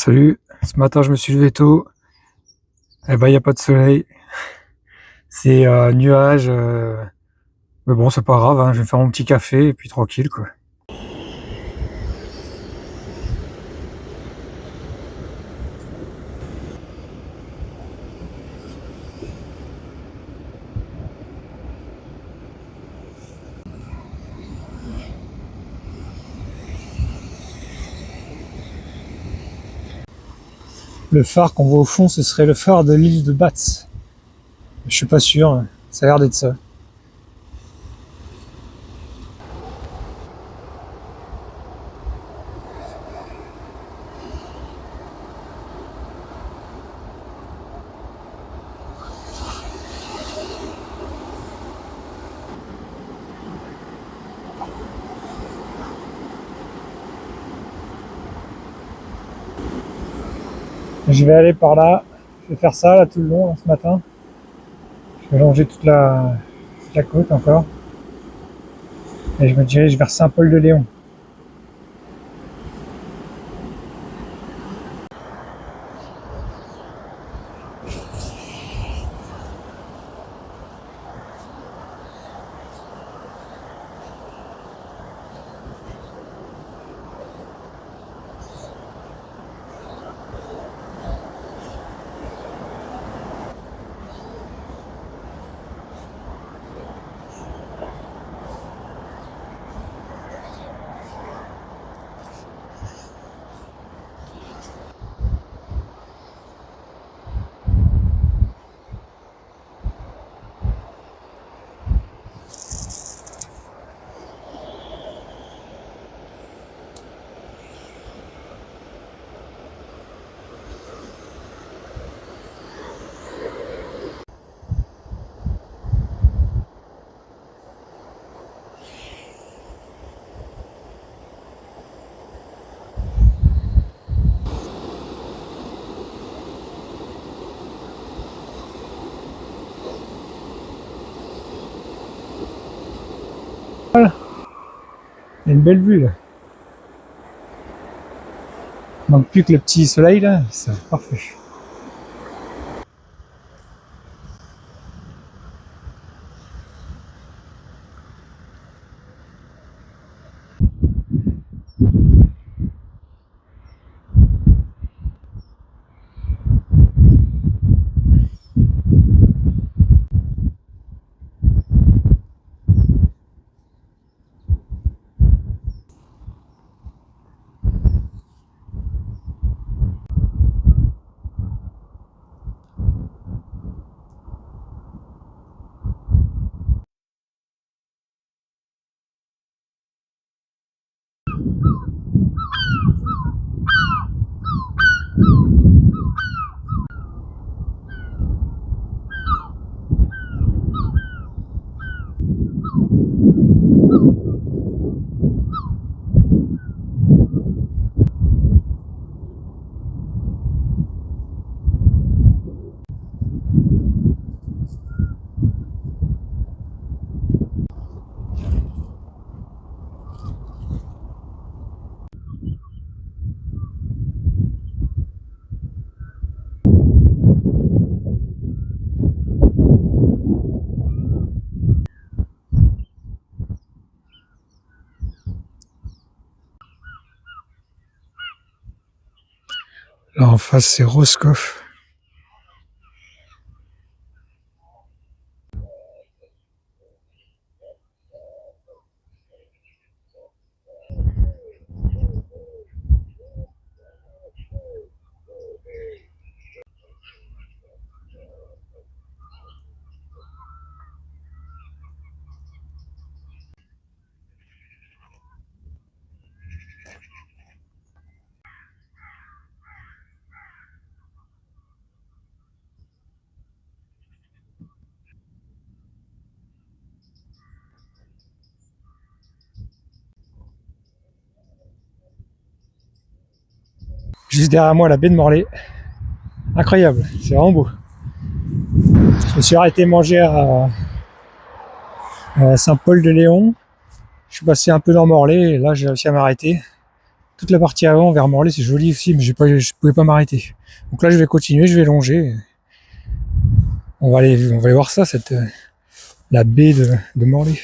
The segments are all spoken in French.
Salut, ce matin je me suis levé tôt, et ben il n'y a pas de soleil, c'est nuage, mais bon c'est pas grave, hein, je vais faire mon petit café et puis tranquille quoi. Le phare qu'on voit au fond, ce serait le phare de l'île de Batz. Je suis pas sûr, ça a l'air d'être ça. Je vais aller par là, je vais faire ça là tout le long là, ce matin. Je vais longer toute la côte encore. Et je me dirige vers Saint-Paul-de-Léon. Voilà, il y a une belle vue là. Il manque plus que le petit soleil là, c'est parfait. Là en face c'est Roscoff. Juste derrière moi la baie de Morlaix. Incroyable, c'est vraiment beau. Je me suis arrêté manger à Saint-Paul-de-Léon. Je suis passé un peu dans Morlaix et là j'ai réussi à m'arrêter. toute la partie avant vers Morlaix, c'est joli aussi, mais je pouvais pas m'arrêter. Donc là, je vais continuer, je vais longer. On va aller voir ça, la baie de Morlaix.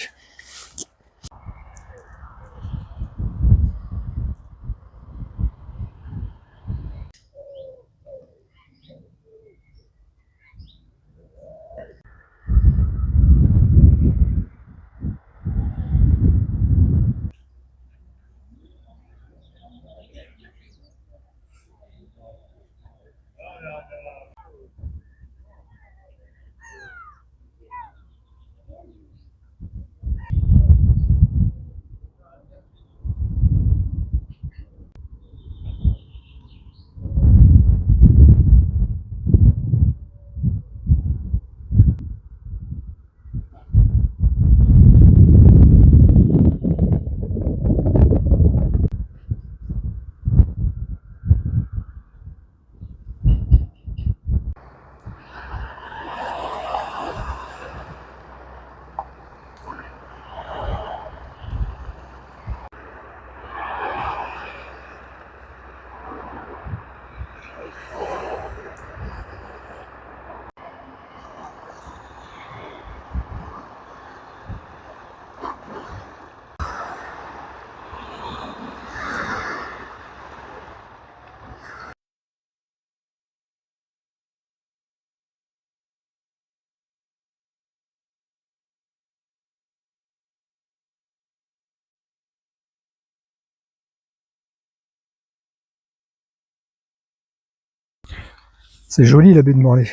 C'est joli la baie de Morlaix.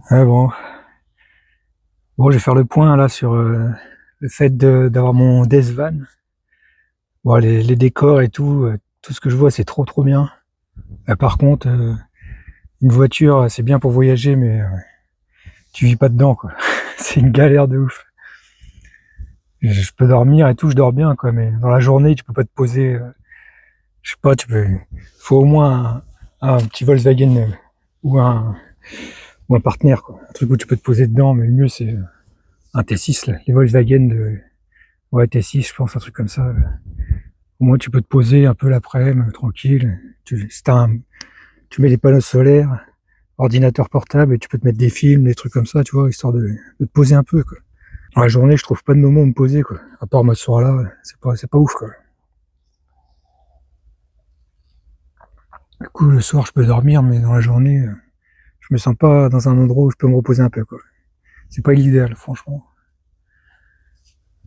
Ah bon. Bon, je vais faire le point là sur le fait d'avoir mon Death Van. Bon, les décors et tout ce que je vois, c'est trop bien. Par contre, une voiture, c'est bien pour voyager, mais tu vis pas dedans, quoi. C'est une galère de ouf. Je peux dormir et tout, je dors bien, quoi, mais dans la journée, tu peux pas te poser. Je sais pas, faut au moins un petit Volkswagen ou un partenaire, quoi. Un truc où tu peux te poser dedans, mais le mieux c'est un T6, là. Les Volkswagen ouais, T6, je pense, un truc comme ça. Au moins tu peux te poser un peu l'après-midi, tranquille. Tu mets des panneaux solaires, ordinateur portable, et tu peux te mettre des films, des trucs comme ça, tu vois, histoire de te poser un peu, quoi. Dans la journée, je trouve pas de moment où me poser, quoi. À part moi ce soir-là, c'est pas ouf, quoi. Du coup, le soir, je peux dormir, mais dans la journée, je me sens pas dans un endroit où je peux me reposer un peu, quoi. C'est pas l'idéal, franchement.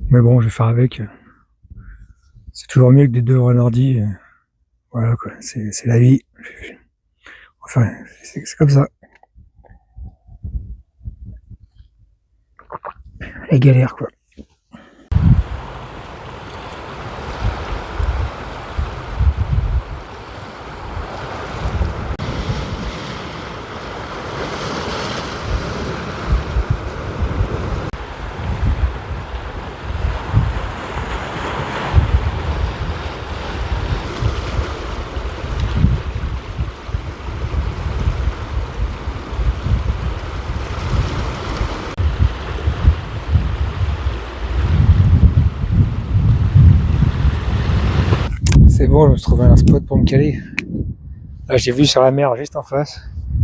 Mais bon, je vais faire avec. C'est toujours mieux que des deux renardis. Voilà, quoi. C'est la vie. Enfin, c'est comme ça. La galère, quoi. C'est bon, je me suis trouvé un spot pour me caler. Là, j'ai vu sur la mer juste en face.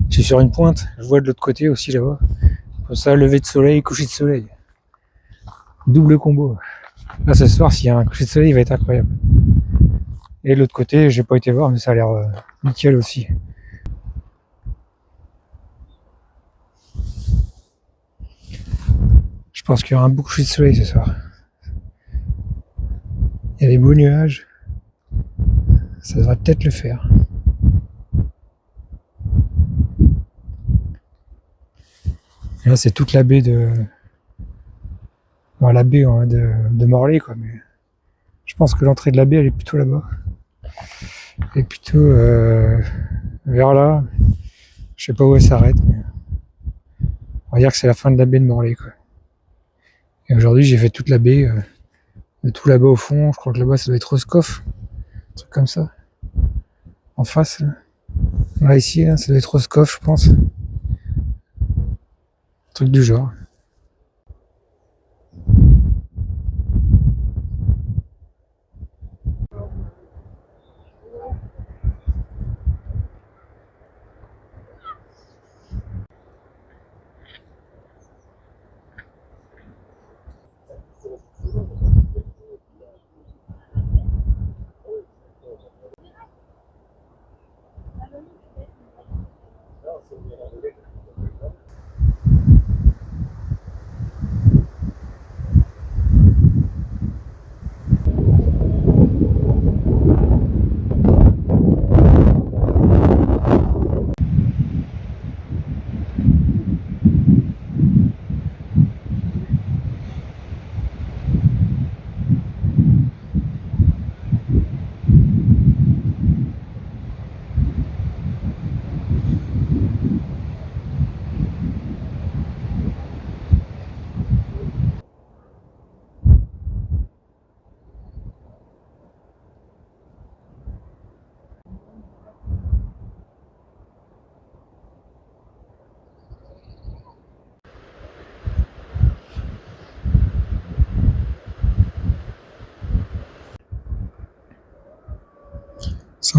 Je suis sur une pointe. Je vois de l'autre côté aussi là-bas. Comme ça, lever de soleil, coucher de soleil. Double combo. Là, ce soir, s'il y a un coucher de soleil, il va être incroyable. Et de l'autre côté, j'ai pas été voir, mais ça a l'air nickel aussi. Je pense qu'il y aura un beau coucher de soleil ce soir. Il y a des beaux nuages. Ça devrait peut-être le faire. Et là, c'est toute la baie enfin, la baie de Morlaix, quoi. Mais je pense que l'entrée de la baie, elle est plutôt là-bas. Et plutôt vers là. Je sais pas où elle s'arrête, mais on va dire que c'est la fin de la baie de Morlaix, quoi. Et aujourd'hui, j'ai fait toute la baie, de tout là-bas au fond. Je crois que là-bas, ça doit être Roscoff. Un truc comme ça. En face, là. Là, ici, là, ça doit être Roscoff, je pense. Un truc du genre.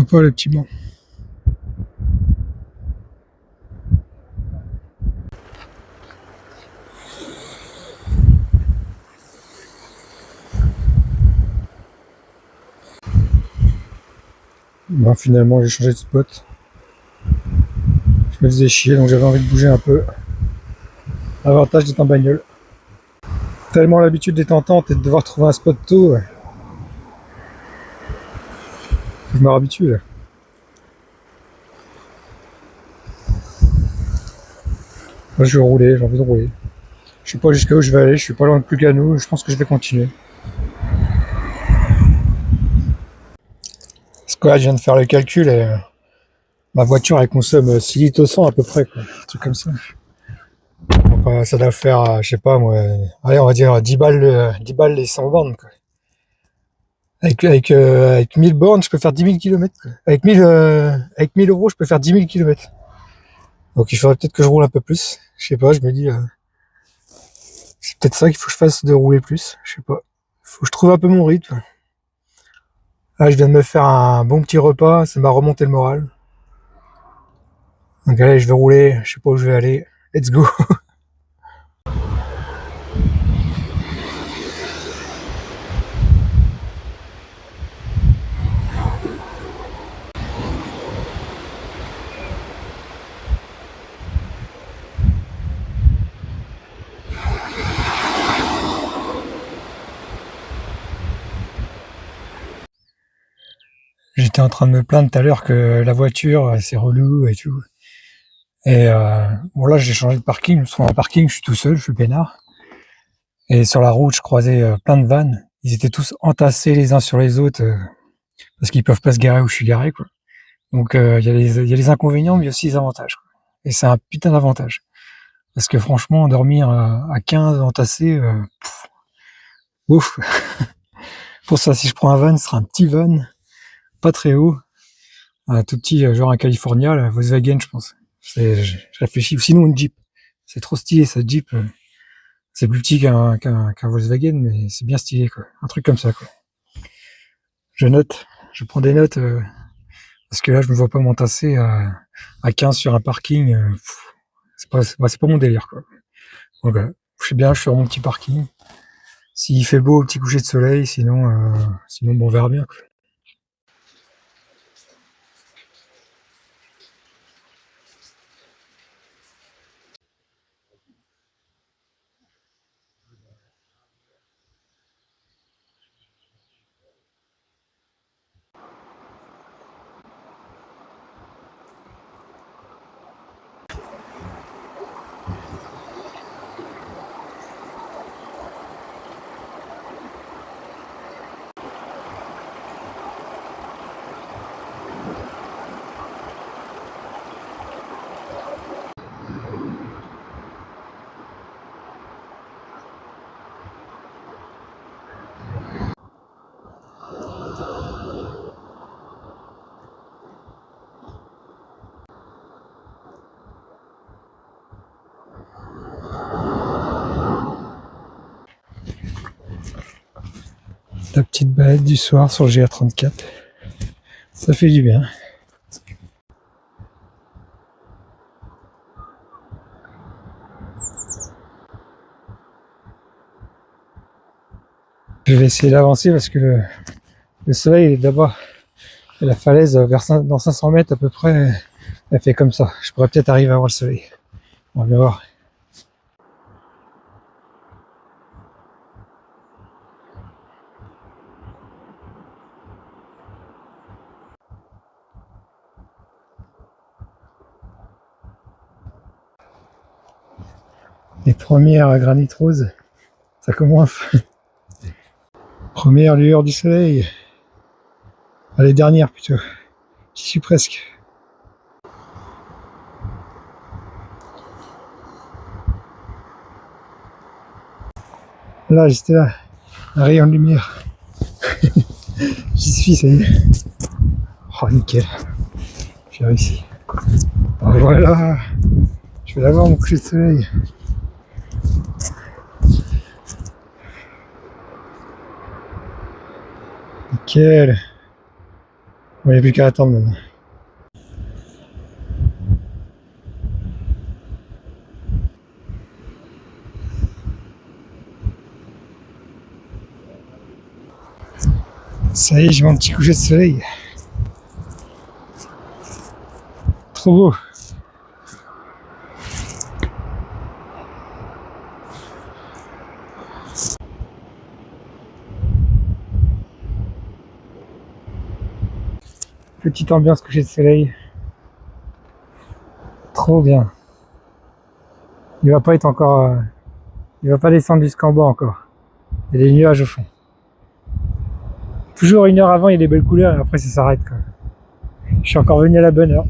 Sympa le petit banc. Bon, finalement j'ai changé de spot. Je me faisais chier donc j'avais envie de bouger un peu. Avantage d'être en bagnole. Tellement l'habitude d'être en tente et de devoir trouver un spot tôt. Ouais. Je me réhabitue là. Moi je vais rouler, j'ai envie de rouler. Je sais pas jusqu'à où je vais aller, je suis pas loin de Lugano, je pense que je vais continuer. Parce que là je viens de faire le calcul et ma voiture elle consomme 6 litres au 100 à peu près, quoi. Un truc comme ça. Donc ça doit faire, je sais pas moi, allez on va dire 10 balles, 10 balles les 100 bornes, quoi. Avec 1000 bornes je peux faire 10 000 km. Quoi. Avec 1000 euros je peux faire 10 000 km. Donc il faudrait peut-être que je roule un peu plus. Je sais pas, je me dis, c'est peut-être ça qu'il faut que je fasse, de rouler plus. Je sais pas. Faut que je trouve un peu mon rythme. Là, je viens de me faire un bon petit repas, ça m'a remonté le moral. Donc allez, je vais rouler, je sais pas où je vais aller. Let's go. J'étais en train de me plaindre tout à l'heure que la voiture, c'est relou et tout. Et bon là, j'ai changé de parking, je me trouve en parking, je suis tout seul, je suis peinard. Et sur la route, je croisais plein de vannes. Ils étaient tous entassés les uns sur les autres parce qu'ils peuvent pas se garer où je suis garé, quoi. Donc il y a les inconvénients, mais aussi les avantages, quoi. Et c'est un putain d'avantage. Parce que franchement, dormir à 15 entassés, ouf. Pour ça, si je prends un van, ce sera un petit van, pas très haut, un tout petit, genre un California, la Volkswagen, je pense. Je réfléchis. Ou sinon une Jeep. C'est trop stylé, ça, Jeep. C'est plus petit qu'un Volkswagen, mais c'est bien stylé, quoi. Un truc comme ça, quoi. Je note, je prends des notes, parce que là, je me vois pas m'entasser à 15 sur un parking. C'est pas mon délire, quoi. Donc, je suis bien, je suis sur mon petit parking. S'il fait beau, petit coucher de soleil, sinon bon, on verra bien, quoi. La petite balade du soir sur le GR34. Ça fait du bien. Je vais essayer d'avancer parce que le soleil est d'abord et la falaise dans 500 mètres à peu près, elle fait comme ça. Je pourrais peut-être arriver à voir le soleil. On va bien voir. Les premières granit roses, ça commence. Première lueur du soleil. Allez, dernière plutôt. J'y suis presque. Là, j'étais là. Un rayon de lumière. J'y suis, ça y est. Oh, nickel. J'ai réussi. Oh, voilà. Je vais l'avoir, mon coucher de soleil. Nickel. Bon, il n'y a plus qu'à attendre maintenant. Ça y est, j'ai mon petit coucher de soleil. Trop beau. Petite ambiance coucher de soleil. Trop bien. Il va pas être encore... il va pas descendre jusqu'en bas encore. Il y a des nuages au fond. Toujours 1 heure avant, il y a des belles couleurs et après ça s'arrête quoi. Je suis encore venu à la bonne heure.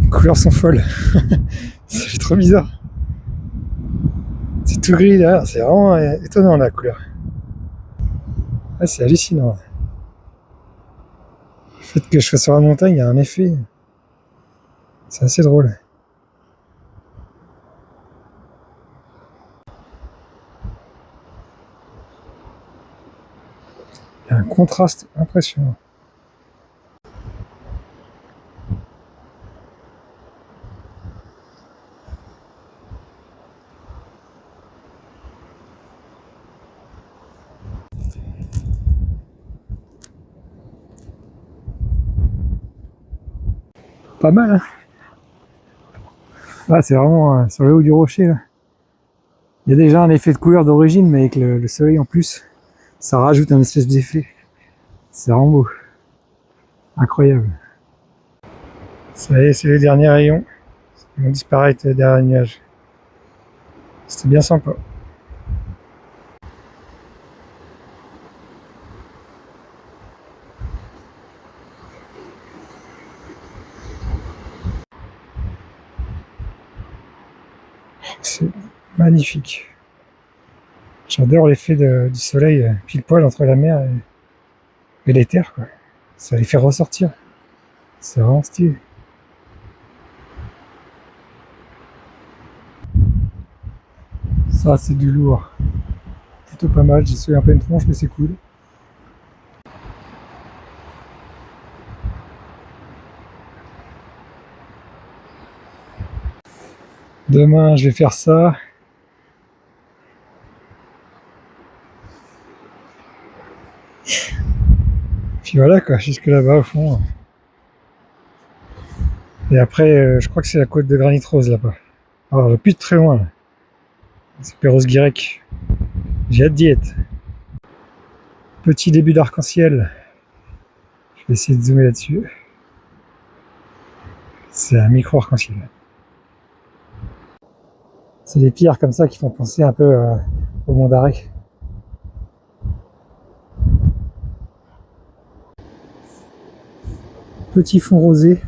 Les couleurs sont folles. Ça fait trop bizarre. C'est tout gris là, c'est vraiment étonnant la couleur. Ah, c'est hallucinant. Le fait que je sois sur la montagne, il y a un effet. C'est assez drôle. Il y a un contraste impressionnant. Pas mal, hein. Ah, c'est vraiment sur le haut du rocher là. Il y a déjà un effet de couleur d'origine, mais avec le soleil en plus, ça rajoute un espèce d'effet. C'est vraiment beau. Incroyable. Ça y est, c'est les derniers rayons. Ils vont disparaître derrière les nuages. C'était bien sympa. C'est magnifique. J'adore l'effet du soleil pile poil entre la mer et les terres, quoi. Ça les fait ressortir. C'est vraiment stylé. Ça, c'est du lourd. Plutôt pas mal. J'y suis en pleine tronche, mais c'est cool. Demain, je vais faire ça. Puis voilà, quoi, jusque là-bas au fond. Et après, je crois que c'est la côte de Granit Rose là-bas. Alors, plus de très loin. Là. C'est Perros-Guirec. J'ai hâte d'y être. Petit début d'arc-en-ciel. Je vais essayer de zoomer là-dessus. C'est un micro arc-en-ciel. C'est des pierres comme ça qui font penser un peu au Mont d'Arrée. Petit fond rosé.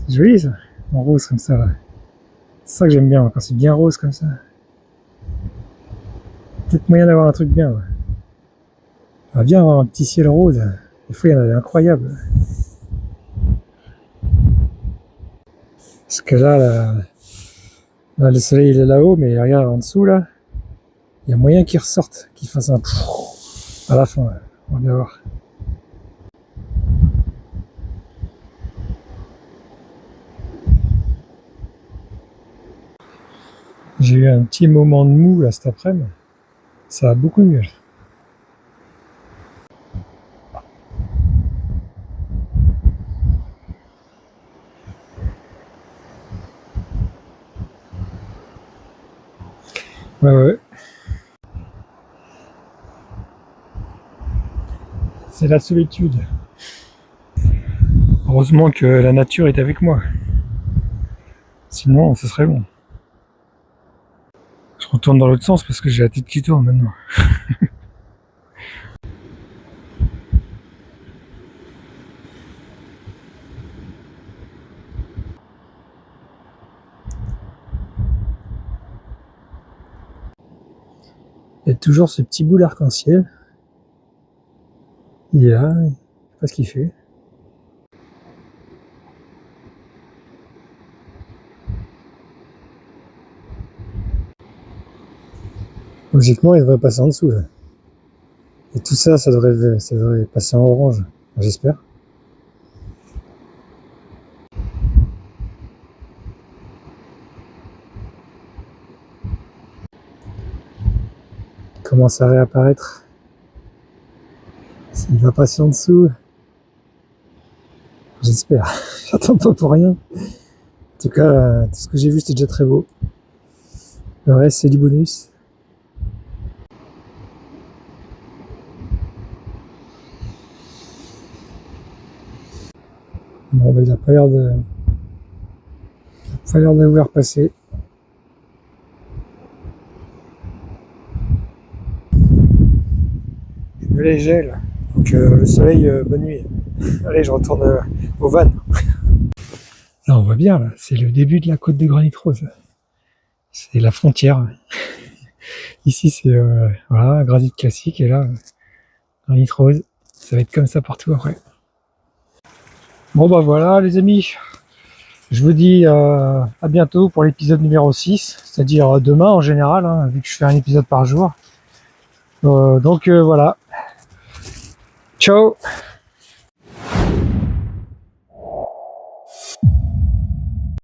C'est joli ça, en rose comme ça. C'est ça que j'aime bien, quand c'est bien rose comme ça. Peut-être moyen d'avoir un truc bien. Ouais. On va bien avoir un petit ciel rose. Des fois, il y en a des incroyables. Parce que là, le soleil il est là-haut, mais regarde en dessous là, il y a moyen qu'il ressorte, qu'il fasse un à la fin. Ouais. On va bien voir. J'ai eu un petit moment de mou là cet après-midi. Ça va beaucoup mieux. Ouais, ouais. C'est la solitude. Heureusement que la nature est avec moi. Sinon, ce serait bon. Je retourne dans l'autre sens parce que j'ai la tête qui tourne maintenant. Il y a toujours ce petit bout d'arc-en-ciel. Il est là, je sais pas ce qu'il fait. Logiquement, il devrait passer en dessous, là. Et tout ça, ça devrait passer en orange. J'espère. Il commence à réapparaître. Il va passer en dessous. J'espère. J'attends pas pour rien. En tout cas, tout ce que j'ai vu, c'était déjà très beau. Le reste, c'est du bonus. Bon, ben, il a pas l'air de vouloir passer. Je me les gèle. Donc, le soleil, bonne nuit. Allez, je retourne au van. Là, on voit bien, là. C'est le début de la côte de Granit Rose. C'est la frontière. Ici, c'est voilà, granit classique, et là, Granit Rose. Ça va être comme ça partout après. Bon, bah voilà, les amis. Je vous dis à bientôt pour l'épisode numéro 6, c'est-à-dire demain en général, hein, vu que je fais un épisode par jour. Donc voilà. Ciao!